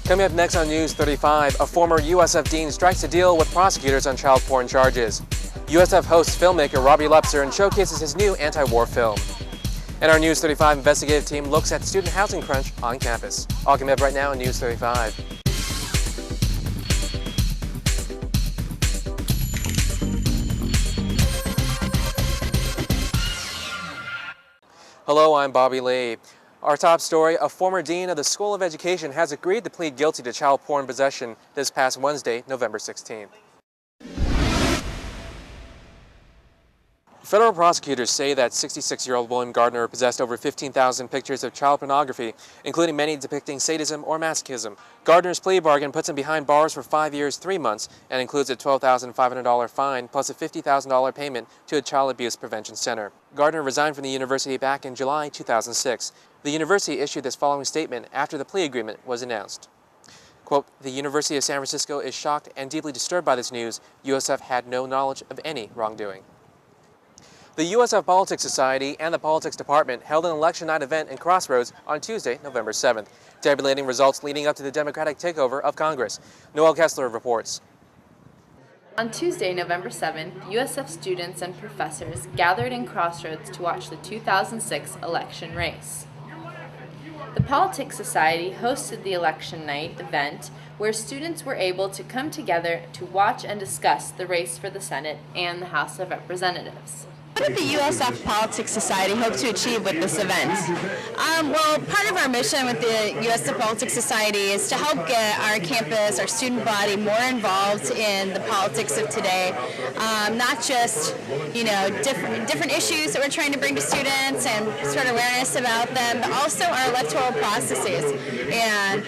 Coming up next on News 35, a former USF dean strikes a deal with prosecutors on child porn charges. USF hosts filmmaker Robbie Lepzer and showcases his new anti-war film. And our News 35 investigative team looks at student housing crunch on campus. All coming up right now on News 35. Hello, I'm Bobby Lee. Our top story, a former dean of the School of Education has agreed to plead guilty to child porn possession this past Wednesday, November 16th. Federal prosecutors say that 66-year-old William Garner possessed over 15,000 pictures of child pornography, including many depicting sadism or masochism. Gardner's plea bargain puts him behind bars for 5 years, 3 months, and includes a $12,500 fine plus a $50,000 payment to a child abuse prevention center. Gardner resigned from the university back in July 2006. The university issued this following statement after the plea agreement was announced. Quote, "The University of San Francisco is shocked and deeply disturbed by this news. USF had no knowledge of any wrongdoing." The USF Politics Society and the Politics Department held an election night event in Crossroads on Tuesday, November 7th, tabulating results leading up to the Democratic takeover of Congress. Noelle Kessler reports. On Tuesday, November 7th, USF students and professors gathered in Crossroads to watch the 2006 election race. The Politics Society hosted the election night event where students were able to come together to watch and discuss the race for the Senate and the House of Representatives. What did the USF Politics Society hope to achieve with this event? Well, part of our mission with the USF Politics Society is to help get our campus, our student body, more involved in the politics of today. Not just, different issues that we're trying to bring to students and spread awareness about them, but also our electoral processes. And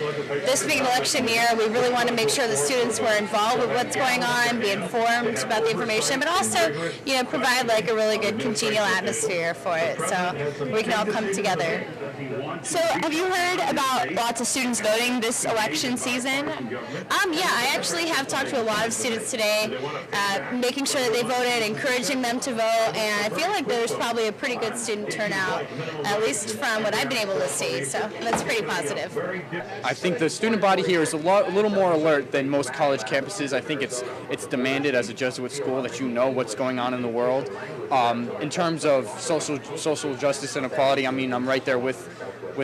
this being an election year, we really want to make sure the students were involved with what's going on, be informed about the information, but also, provide like a really good congenial atmosphere for it so we can all come together. So have you heard about lots of students voting this election season? Yeah, I actually have talked to a lot of students today, making sure that they voted, encouraging them to vote, and I feel like there's probably a pretty good student turnout, at least from what I've been able to see, so that's pretty positive. I think the student body here is a little more alert than most college campuses. I think it's demanded as a Jesuit school that you know what's going on in the world. In terms of social justice and equality, I mean, I'm right there with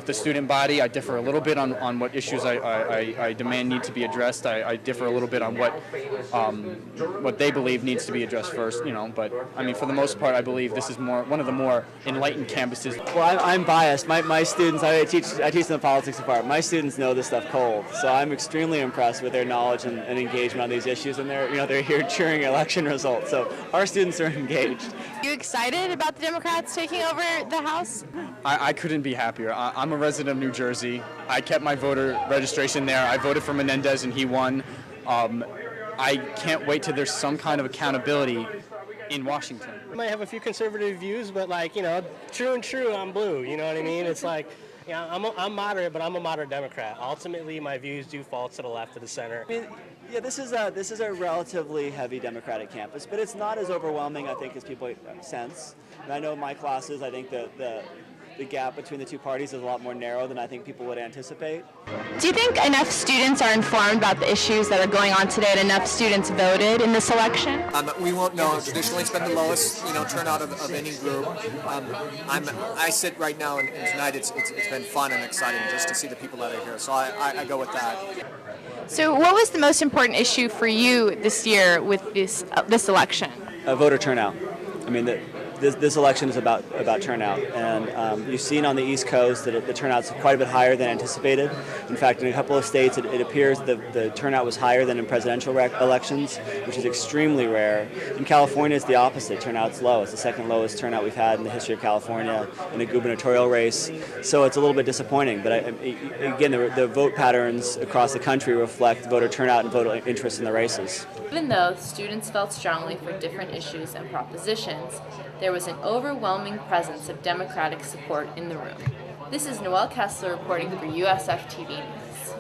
the student body. I differ a little bit on what issues I demand need to be addressed. I differ a little bit on what they believe needs to be addressed first, but I mean, for the most part, I believe this is one of the more enlightened campuses. Well, I'm biased. My students, I teach in the politics department. My students know this stuff cold, so I'm extremely impressed with their knowledge and engagement on these issues, and they're here cheering election results, so our students are engaged. Are you excited about the Democrats taking over the House? I couldn't be happier. I'm a resident of New Jersey. I kept my voter registration there. I voted for Menendez and he won. I can't wait till there's some kind of accountability in Washington. I might have a few conservative views, but true and true, I'm blue. You know what I mean? It's like, I'm moderate, but I'm a moderate Democrat. Ultimately, my views do fall to the left of the center. I mean, yeah, this is a relatively heavy Democratic campus, but it's not as overwhelming, I think, as people sense. And I know in my classes, I think the gap between the two parties is a lot more narrow than I think people would anticipate. Do you think enough students are informed about the issues that are going on today and enough students voted in this election? We won't know. Traditionally, it's been the lowest, turnout of any group. I sit right now, and tonight it's been fun and exciting just to see the people that are here. So I go with that. So, what was the most important issue for you this year with this election? Voter turnout. I mean, this election is about turnout, and you've seen on the East Coast that the turnout's quite a bit higher than anticipated. In fact, in a couple of states, it appears the turnout was higher than in presidential elections, which is extremely rare. In California, it's the opposite. Turnout's low. It's the second lowest turnout we've had in the history of California in a gubernatorial race. So it's a little bit disappointing. But again, the vote patterns across the country reflect voter turnout and voter interest in the races. Even though students felt strongly for different issues and propositions, there was an overwhelming presence of Democratic support in the room. This is Noelle Kessler reporting for USFtv News.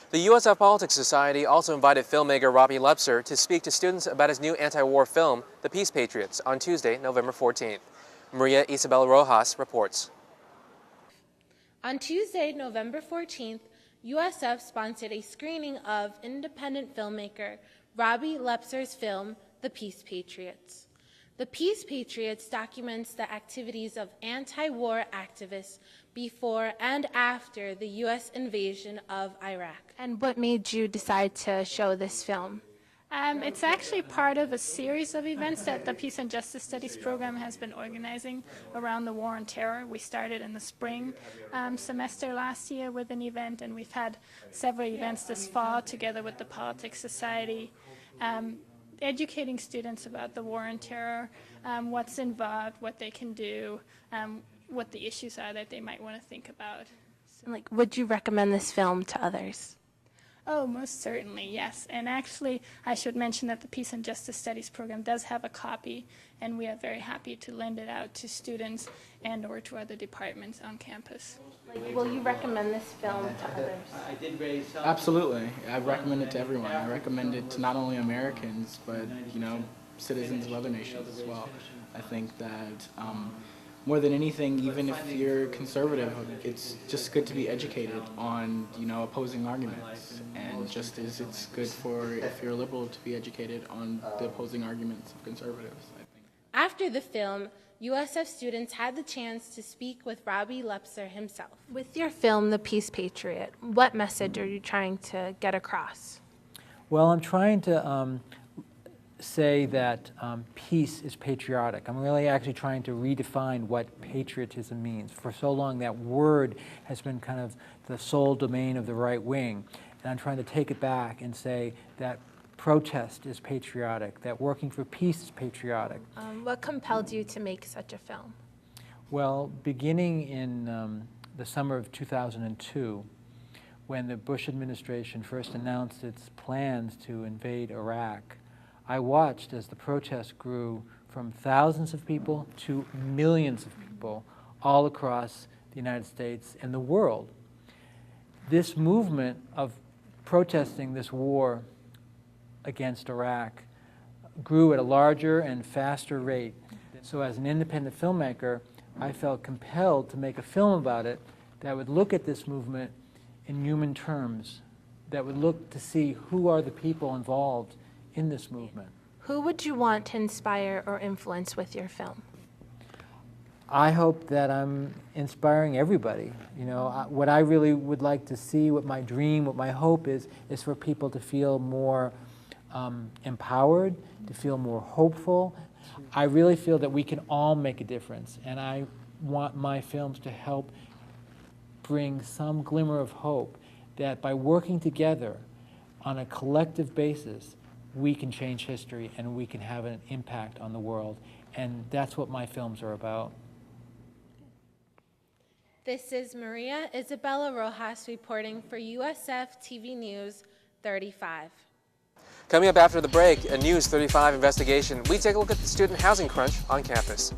The USF Politics Society also invited filmmaker Robbie Lepzer to speak to students about his new anti-war film, The Peace Patriots, on Tuesday, November 14th. Maria Isabel Rojas reports. On Tuesday, November 14th, USF sponsored a screening of independent filmmaker Robbie Lepzer's film, The Peace Patriots. The Peace Patriots documents the activities of anti-war activists before and after the U.S. invasion of Iraq. And what made you decide to show this film? It's actually part of a series of events that the Peace and Justice Studies program has been organizing around the war on terror. We started in the spring semester last year with an event, and we've had several events this fall together with the Politics Society, educating students about the war on terror, what's involved, what they can do, what the issues are that they might want to think about. Like, would you recommend this film to others? Oh, most certainly, yes. And actually, I should mention that the Peace and Justice Studies program does have a copy, and we are very happy to lend it out to students and or to other departments on campus. Like, will you recommend this film to others? Absolutely. I recommend it to everyone. I recommend it to not only Americans, but, citizens of other nations as well. I think that more than anything, even if you're conservative, it's just good to be educated on, opposing arguments. And just as it's good for, if you're liberal, to be educated on the opposing arguments of conservatives, I think. After the film, USF students had the chance to speak with Robbie Lepzer himself. With your film, The Peace Patriot, what message are you trying to get across? Well, I'm trying to say that peace is patriotic. I'm really actually trying to redefine what patriotism means. For so long, that word has been kind of the sole domain of the right wing. And I'm trying to take it back and say that protest is patriotic, that working for peace is patriotic. What compelled you to make such a film? Well, beginning in the summer of 2002, when the Bush administration first announced its plans to invade Iraq, I watched as the protests grew from thousands of people to millions of people all across the United States and the world. This movement of protesting this war against Iraq grew at a larger and faster rate. So as an independent filmmaker, I felt compelled to make a film about it that would look at this movement in human terms, that would look to see who are the people involved in this movement. Who would you want to inspire or influence with your film? I hope that I'm inspiring everybody. What I really would like to see, what my dream, what my hope is for people to feel more empowered, to feel more hopeful. I really feel that we can all make a difference, and I want my films to help bring some glimmer of hope that by working together on a collective basis, we can change history and we can have an impact on the world. And that's what my films are about. This is Maria Isabella Rojas reporting for USFtv News 35. Coming up after the break, a News 35 investigation. We take a look at the student housing crunch on campus.